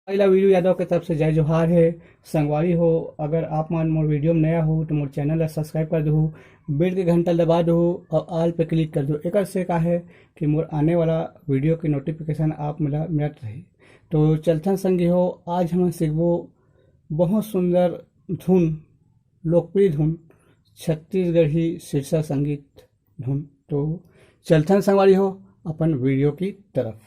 पहला वीडियो यादव के तरफ से जय जोहार है। संगवारी हो, अगर आप मान मोर वीडियो में नया हो तो मोर चैनल ला सब्सक्राइब कर दो, बेल के घंटा दबा दो और ऑल पे क्लिक कर दो। एक से का है कि मोर आने वाला वीडियो की नोटिफिकेशन आप मिला मिलत रही। तो चलथन संगी हो, आज हम सीखबो बहुत सुंदर धुन, लोकप्रिय धुन, छत्तीसगढ़ी सिरसा संगीत धुन। तो चलथन संगवारी हो अपन वीडियो की तरफ।